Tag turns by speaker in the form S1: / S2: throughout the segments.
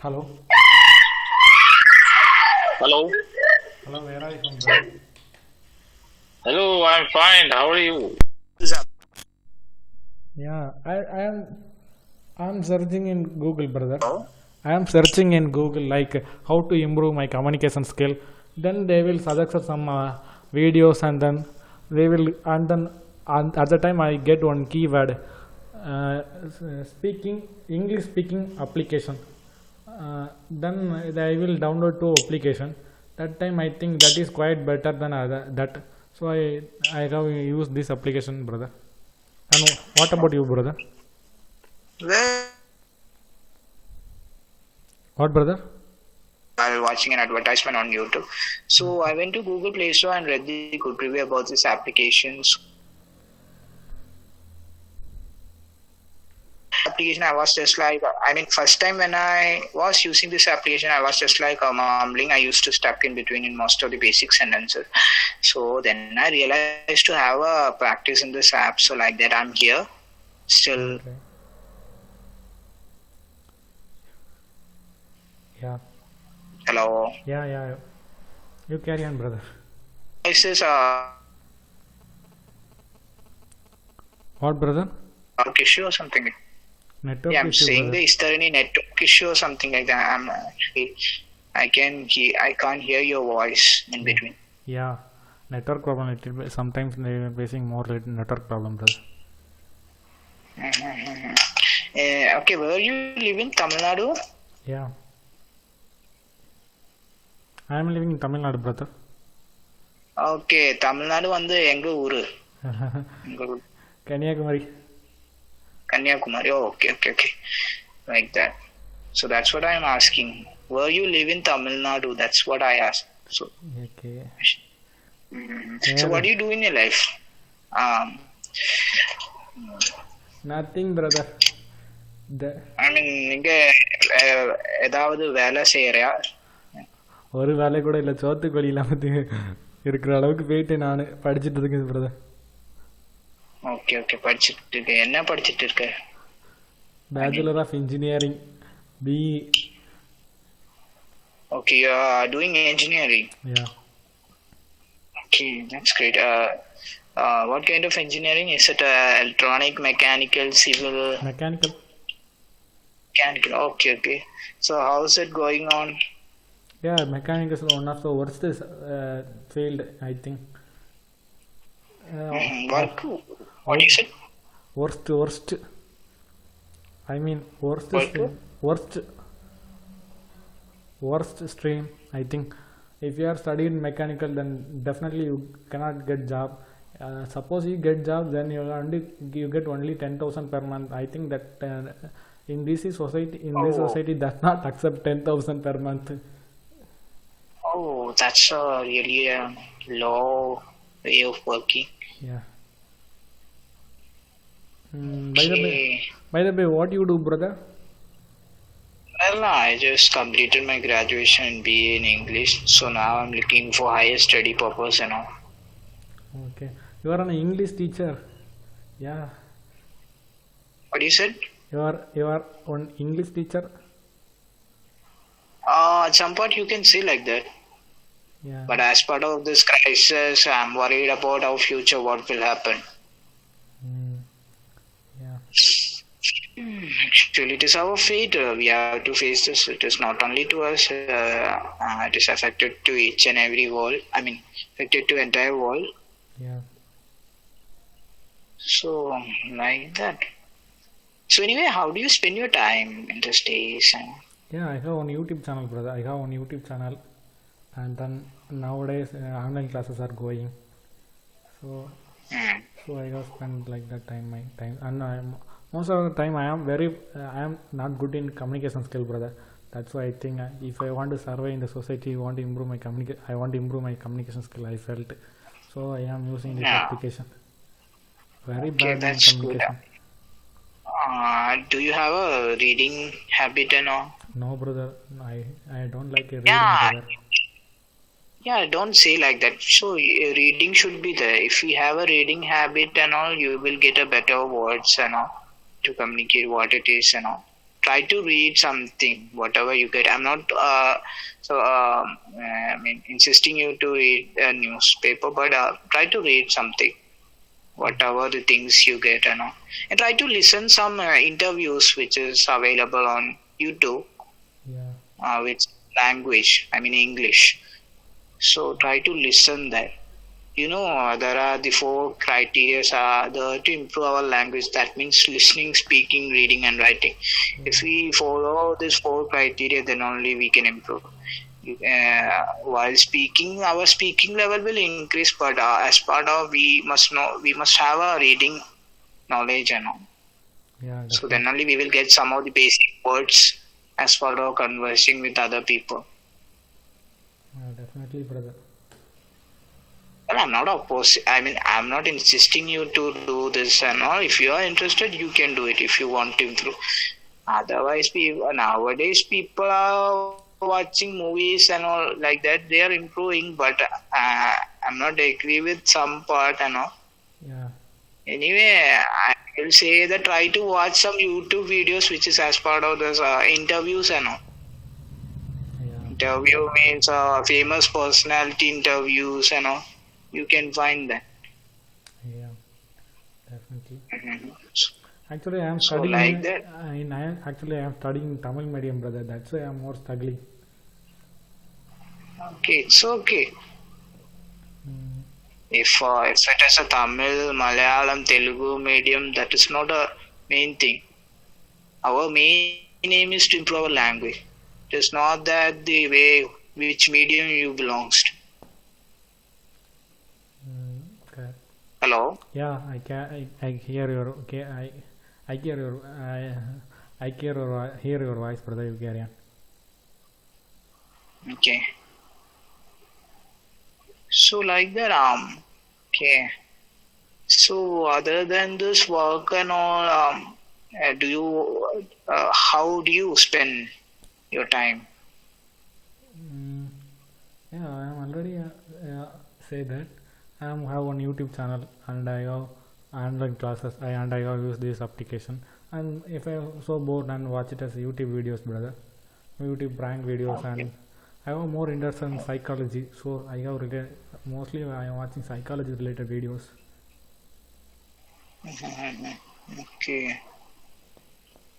S1: Hello.
S2: Hello.
S1: Hello, where are you from, brother?
S2: Hello, I'm fine. How are you?
S1: Yeah, I'm searching in Google, brother.
S2: Hello?
S1: I am searching in Google like how to improve my communication skill. Then they will suggest some videos, and then they will and at the time I get one keyword, speaking English speaking application. Then I will download two application. That time I think that is quite better than that. So I have used this application, brother. And what about you, brother?
S2: Well,
S1: What, brother?
S2: while watching an advertisement on YouTube. So I went to Google Play Store and read the good review about this application. I was just like, first time when I was using this application, I was just like mumbling. I used to stuck in between in most of the basic sentences. So then I realized to have a practice in this app. So like that, I'm here still.
S1: Okay. Yeah.
S2: Hello.
S1: Yeah. You carry on, brother.
S2: This is
S1: What, brother?
S2: issue or something.
S1: Network
S2: Yeah, I'm
S1: issue,
S2: saying
S1: brother.
S2: is there any network issue or something like that? I can't hear your voice in between.
S1: Yeah. Network problem. Sometimes they are facing more network problem, brother.
S2: Okay, where you live in Tamil Nadu?
S1: Yeah. I am living in Tamil Nadu, brother.
S2: Okay, Tamil Nadu வந்து எங்க ஊரு? எங்க ஊரு?
S1: Kanyakumari.
S2: Kanyakumari. Oh, okay. Like that. So that's what I'm asking. Where you live in Tamil Nadu? That's what I asked. So,
S1: Okay.
S2: so what do you do in your life?
S1: Nothing, brother.
S2: நீங்க ஏதாவது வேலை செய்யறியா?
S1: ஒரு வேலை கூட இல்லை, சோத்துக்கு வழி இல்லாமல் இருக்கிற அளவுக்கு போயிட்டு நான் படிச்சுட்டு இருக்கேன், பிரதர்.
S2: ஓகே படிச்சுட்டு இருக்க. என்ன படிச்சுட்டு இருக்க?
S1: Bachelor of engineering, BE.
S2: Okay, you are doing engineering.
S1: Yeah.
S2: Okay, that's great. What kind of engineering? Is it electronic, mechanical, civil?
S1: Mechanical.
S2: Okay. So how's it going on?
S1: Yeah, mechanical is one of the worst field, I think.
S2: What is it?
S1: Worst. I mean, worst stream, I think. If you are studying mechanical, then definitely you cannot get job. Suppose you get job, then you get only 10,000 per month. I think that in this society does not accept 10,000 per month.
S2: Oh, that's really a low way of working.
S1: Yeah.
S2: Okay.
S1: By the way, what you do, brother?
S2: Well, I just completed my graduation in BA in English, so now I'm looking for higher study purpose and all.
S1: Okay. You are an English teacher. Yeah.
S2: What you said?
S1: You are an English teacher.
S2: At some point you can say like that.
S1: Yeah.
S2: But as part of this crisis, I'm worried about our future, what will happen.
S1: Yeah.
S2: Actually, it is our fate. We have to face this. It is not only to us. It is affected to each and every world. Affected to entire world.
S1: Yeah.
S2: So, like that. So anyway, how do you spend your time in these days?
S1: Yeah, I have one YouTube channel, brother. I have one YouTube channel, and then nowadays online classes are going. So I have spent like that my time, and most of the time I am not good in communication skill, brother. That's why I think if I want to survive in the society, I want to improve my communication skill. I felt so I am using this application. Very bad in communication.
S2: Do you have a reading habit and all?
S1: No, brother. I don't like reading, brother.
S2: Yeah, don't say like that. So reading should be there. If you have a reading habit and all, you will get a better words and all to communicate what it is and all. try to read something, whatever you get. I'm not insisting you to read a newspaper, but try to read something, whatever the things you get, and try to listen some interviews which is available on YouTube, with language, English. So try to listen that. There are the 4 criteria to improve our language. That means listening, speaking, reading, and writing. If we follow these 4 criteria, then only we can improve. While speaking, our speaking level will increase, but as part of we must have a reading knowledge, So then only we will get some of the basic words as part of conversing with other people.
S1: Definitely, brother.
S2: Well, I'm not opposed. I'm not insisting you to do this and all. If you are interested, you can do it if you want to improve. Otherwise, nowadays people are watching movies and all like that. They are improving, but I'm not agree with some part and all.
S1: Yeah.
S2: Anyway, I will say that try to watch some YouTube videos which is as part of those interviews and all.
S1: Yeah.
S2: Interview means famous personality interviews and all. You can find that.
S1: Yeah, definitely.
S2: Mm-hmm.
S1: Actually, I am
S2: So
S1: studying.
S2: like that.
S1: I am studying Tamil medium, brother. That's why I am more struggling.
S2: Okay, it's okay. If it is a Tamil, Malayalam, Telugu medium, that is not a main thing. Our main aim is to improve our language. It is not that the way which medium you belongs to.
S1: Okay.
S2: Hello.
S1: Yeah, I hear your. Okay, I hear your. Hear your voice, brother. You carry on.
S2: Okay. So like that, okay. So other than this work and all, how do you spend your time?
S1: Yeah, I am already say that I have one YouTube channel and I have online classes. I have used this application. And if I am so bored and watch it as YouTube videos, brother, YouTube prank videos,
S2: Okay.
S1: and I have more interest in psychology. So I have mostly I am watching psychology related videos.
S2: Okay.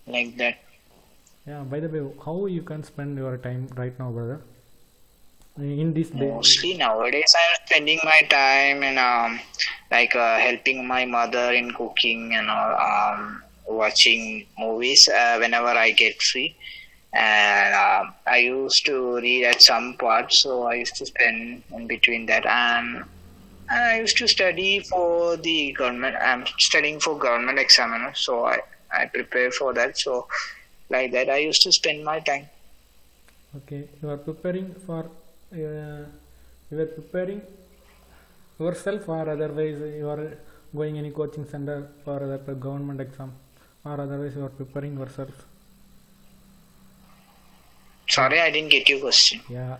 S2: Like that.
S1: Yeah. By the way, how you can spend your time right now, brother? In this day.
S2: Mostly nowadays, I'm spending my time in helping my mother in cooking and all, watching movies whenever I get free. And I used to read at some parts, so I used to spend in between that. And I used to study for the government. I'm studying for government examiner, so I prepare for that. So like that, I used to spend my time.
S1: Okay, you are preparing for. You are preparing yourself, or otherwise you are going any coaching center for the government exam, or otherwise you are preparing yourself.
S2: Sorry, I didn't get your question.
S1: Yeah,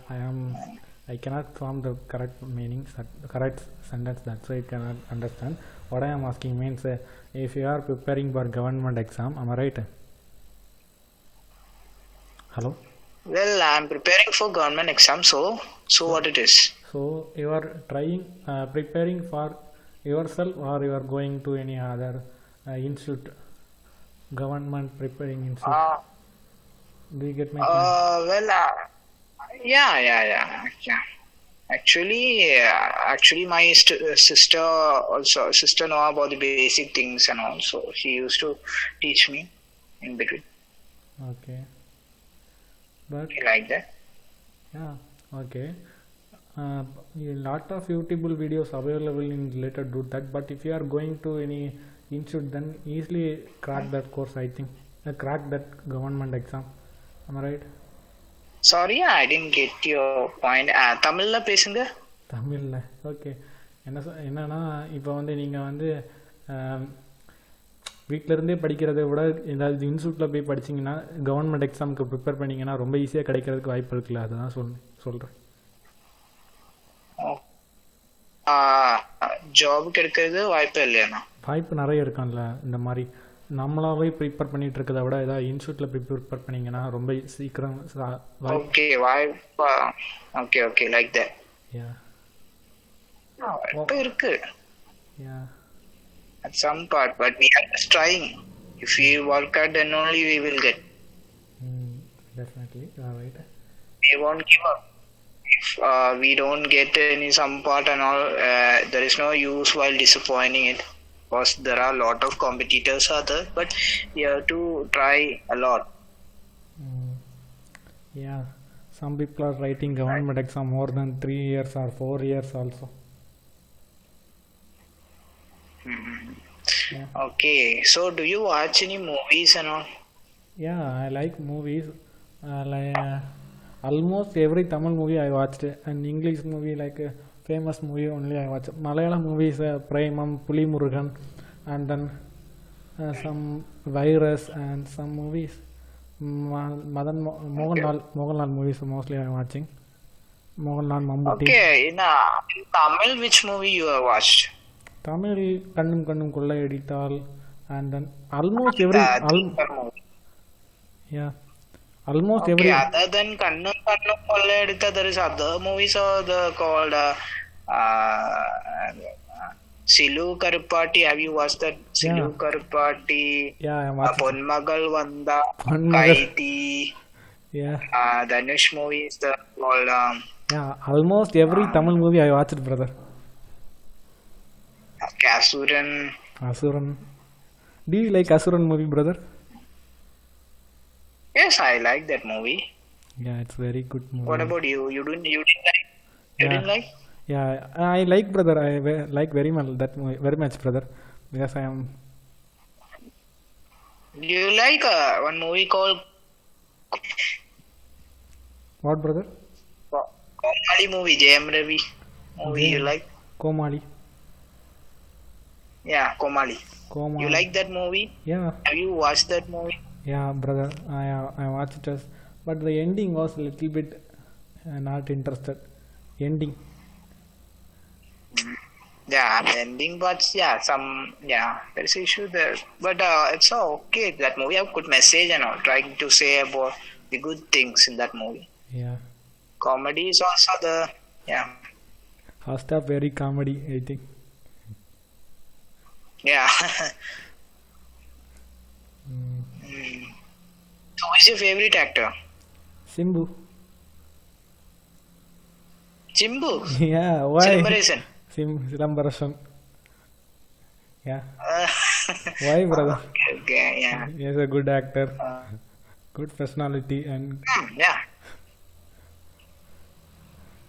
S1: I cannot form the correct meaning, correct sentence. That's why I cannot understand. What I am asking means, if you are preparing for government exam, am I right? Hello.
S2: Well, I'm preparing for government exam. So what it is?
S1: So you are preparing for yourself, or you are going to any other institute, government preparing institute. Do you get my point?
S2: Yeah. Actually, my sister know about the basic things and all. So she used to teach me in between.
S1: Okay. But
S2: Like that.
S1: yeah, okay. A lot of YouTube videos available in related to that. But if you are going to any institute, then easily crack that course. I think crack that government exam. Am I right?
S2: Sorry, I didn't get your point. Tamil la பேசுங்க.
S1: தமிழில் okay. என்னன்னா இப்போ நீங்கள் வீட்டிலேருந்தே படிக்கிறத விட ஏதாவது இன்ஸ்டியூட்டில் போய் படிச்சிங்கன்னா கவர்மெண்ட் எக்ஸாமுக்கு ப்ரிப்பேர் பண்ணிங்கன்னா ரொம்ப ஈஸியாக கிடைக்கிறதுக்கு வாய்ப்பு இருக்குல்ல, அதுதான் சொல்கிறேன்.
S2: ஜாப் கிடைக்கிறது வாய்ப்பு இல்லையா?
S1: வாய்ப்பு நிறைய இருக்கும்ல. இந்த மாதிரி நம்மளாவே ப்ரிப்பேர் பண்ணிட்டு இருக்கிறத விட ஏதாவது இன்ஸ்டியூட்டில் ப்ரிப்பேர் பண்ணிங்கன்னா ரொம்ப சீக்கிரம்
S2: Okay, why? Okay, like that.
S1: யா
S2: இப்போ இருக்கு
S1: யா
S2: at some part, but we are just trying. If we work hard, then only we will get.
S1: Definitely right.
S2: We won't give up. If we don't get any some part and all, there is no use while disappointing it. Because there are a lot of competitors are there, but we have to try a lot.
S1: Yeah, some people are writing government exam more than 3 years or 4 years also. Yeah.
S2: Okay, so do you watch any movies and all?
S1: Yeah, I like movies. Almost every Tamil movie I watched, and English movie like famous movie only I watch. Malayalam movies Premam, Puli Murugan, and then some Virus and some movies. Mohanlal movies mostly I am watching. Mohanlal, Mammootty.
S2: Okay, in Tamil, which movie you have watched?
S1: Tamil Kannum Kannum Kolla Edital, and then almost every yeah, almost
S2: okay,
S1: every.
S2: Other than Kannum Kannum Kolla Editha, there is other movies called Silu Karupati. Have you watched that? Silu Karupati.
S1: Yeah, I watched.
S2: Ponmagal Vanda,
S1: Ponmagal.
S2: Kaiti.
S1: Yeah.
S2: Dhanush movie is the called.
S1: Yeah, almost every Tamil movie I watched, brother. Asuran. Do you like Asuran movie, brother?
S2: Yes, I like that movie.
S1: Yeah, it's very good movie.
S2: What about you? You didn't like? You didn't like?
S1: Yeah, I like, brother. I like very much that movie, very much, brother, because I am.
S2: Do you like one movie called?
S1: What, brother?
S2: Komali movie, J.M. Ravi movie. You like?
S1: Komali.
S2: Yeah, Komali. You like that movie?
S1: Yeah.
S2: Have you watched that movie?
S1: Yeah, brother. I watched it, but the ending was a little bit not interested. Ending.
S2: Yeah, ending, but there is issue there. But it's okay. That movie have good message and all, trying to say about the good things in that movie.
S1: Yeah.
S2: Comedy is also the
S1: First half very comedy, I think.
S2: Yeah. So, who is your favorite actor?
S1: Simbu.
S2: Jimbu.
S1: Yeah, why?
S2: Silambaresan.
S1: Silambaresan. Yeah. Why, brother?
S2: Okay, yeah.
S1: He is a good actor, good personality, and
S2: yeah.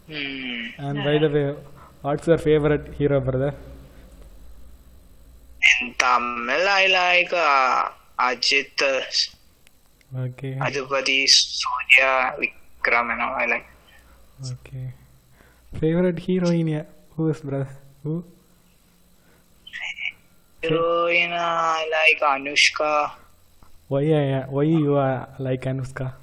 S1: And by the way, what's your favorite hero, brother?
S2: In Tamil, I like Ajit,
S1: Okay.
S2: Adupati, Surya, Vikram, and all. I like.
S1: Okay. Favorite heroine? Yeah. Who is, brother? Who?
S2: Heroine, I like Anushka.
S1: Why you like Anushka?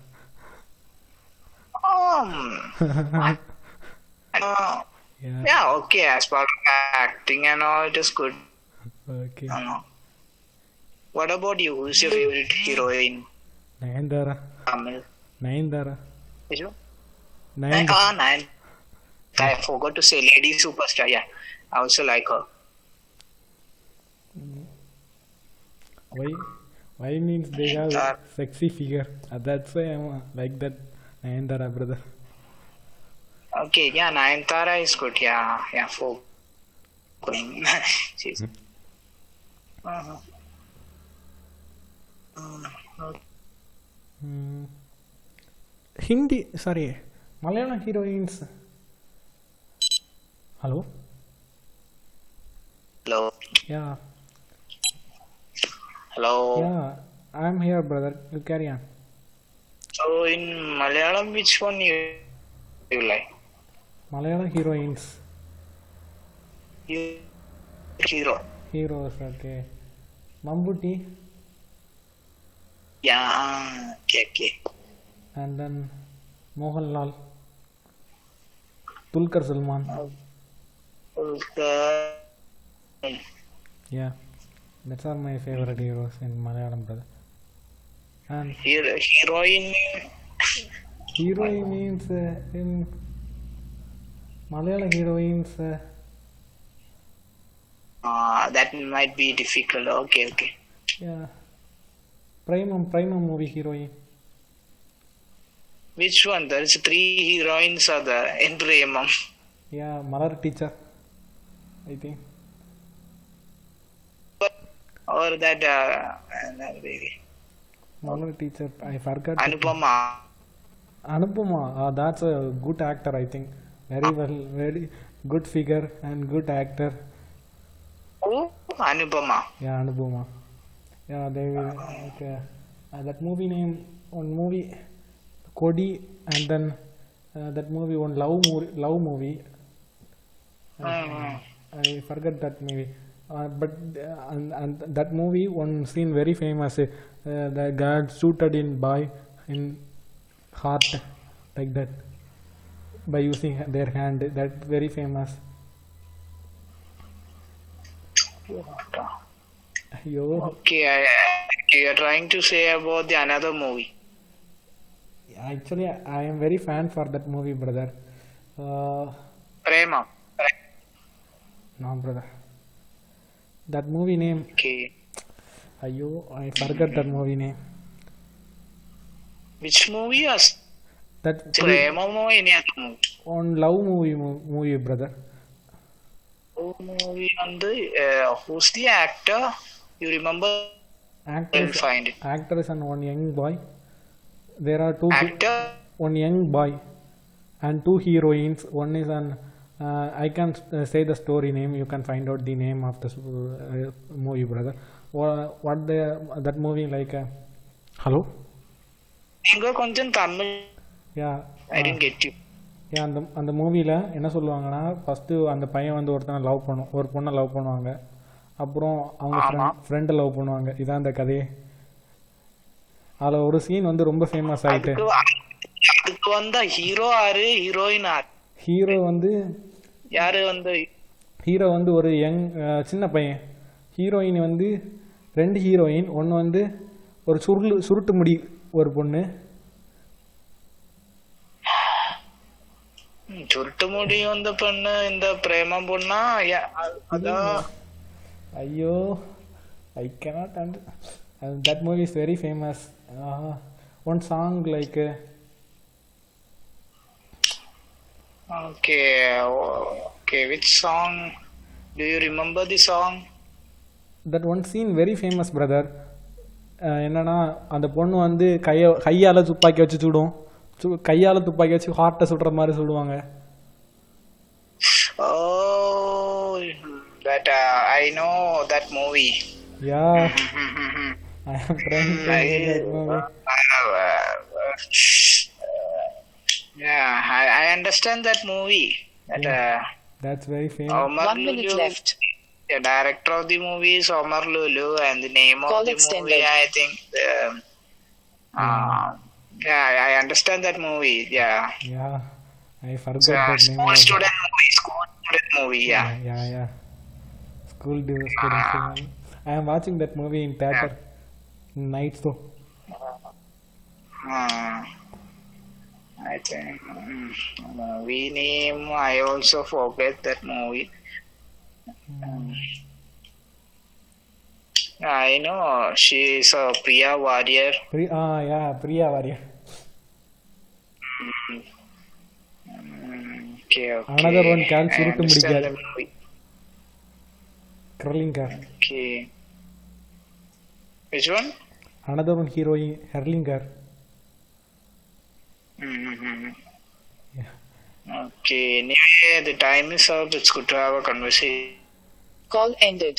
S2: Yeah, okay. As part of acting and all, it is good.
S1: Okay.
S2: What about you? Who's your favorite heroine?
S1: Nayanthara.
S2: Tamil.
S1: Nayanthara.
S2: Is you?
S1: Nayanthara.
S2: I forgot to say lady superstar. Yeah, I also like her.
S1: Why means they have sexy figure. That's why I'm like that Nayanthara, brother.
S2: Okay, yeah, Nayanthara is good. Yeah, for she's.
S1: Hindi, sorry, Malayalam heroines. Hello?
S2: Hello?
S1: Yeah.
S2: Hello?
S1: Yeah, I'm here, brother. You carry on.
S2: So, in Malayalam, which one you like?
S1: Malayalam heroines. Heroes, okay. Mammootty.
S2: Yeah, okay.
S1: And then Mohanlal. Dulquer Salmaan. Yeah. That's are my favorite heroes in Malayalam, brother. And
S2: Heroine.
S1: heroine means in Malayalam heroines.
S2: That might be difficult. Okay.
S1: Yeah. Primum movie heroine.
S2: Which one? There is 3 heroines are there in Premam.
S1: Yeah, Malar teacher, I think.
S2: Or that baby.
S1: Malar teacher, I forgot.
S2: Anupama.
S1: Anupama, that's a good actor, I think. Very good figure and good actor.
S2: Oh, Anupama.
S1: Yeah, Anupama. Yeah, they will like that movie name. One movie, Kodi, and then that movie, one love movie. I forgot that movie. But and that movie, one scene very famous. The guard shooted in by in heart like that by using their hand. That very famous. Yo.
S2: Okay, you are trying to say about the another movie.
S1: Actually, I am very fan for that movie, brother.
S2: Prema.
S1: No, brother. That movie name.
S2: Okay.
S1: Ayo, I forgot that movie name.
S2: Which movie is
S1: That
S2: Prema or any other movie?
S1: on love movie, brother.
S2: Oh, movie on the who's the actor? You remember? I'll find it.
S1: Actress and one young boy. There are
S2: Actor.
S1: one young boy and 2 heroines. One is an I can say the story name. You can find out the name of the movie, brother. What that movie like? Hello.
S2: Inga konjam Tamil.
S1: Yeah.
S2: I didn't get you.
S1: Yeah, அந்த மூவியில் என்ன சொல்லுவாங்கன்னா first அந்த பையன் வந்து ஒருத்தனை ஒரு பொண்ணை லவ் பண்ணுவாங்க. அப்புறம் அவங்க ஃப்ரெண்டை லவ் பண்ணுவாங்க. இதான் அந்த கதையே. அதில் ஒரு சீன் வந்து ரொம்ப ஃபேமஸ் ஆகிட்டு.
S2: அதுக்கு வந்த ஹீரோ ஆறு, ஹீரோயின் ஆறு?
S1: ஹீரோ வந்து ஒரு யங் சின்ன பையன். ஹீரோயின் வந்து 2 ஹீரோயின். ஒன்று வந்து ஒரு சுருட்டு முடி ஒரு பொண்ணு.
S2: சுருட்டு முடி வந்த பொண்ணு இந்த பிரேமம் பொண்ணா? அதான்.
S1: ஐயோ, I cannot that movie is very famous. One song like
S2: okay, which song? Do you remember the song?
S1: That one scene very famous, brother. என்னன்னா அந்த பொண்ணு வந்து கையால துப்பாக்கி வச்சு சுடும். கையால துப்பாக்கி வச்சு ஹார்ட்டை சுடுற மாதிரி சுடுவாங்க.
S2: Oh, that I know that movie.
S1: Yeah. I am trying to see that movie.
S2: Yeah, I understand that movie.
S1: That's very famous.
S3: 1 minute left.
S2: The director of the movie is Omar Lulu, and the name of the movie, I think. Yeah, I understand that movie. Yeah.
S1: Yeah, I forgot that name.
S2: School student movie. Yeah.
S1: School student movie. I am watching that movie in theater nights though.
S2: I think movie name I also forget that movie. I know she is a Priya Warrior.
S1: Priya Warrior.
S2: Okay.
S1: Another one called Suruttu Mudikar. Curling hair.
S2: Okay. Which one?
S1: Another one heroine, Curling hair. Yeah.
S2: Okay. Anyway, the time is up. It's good to have a conversation.
S3: Call ended.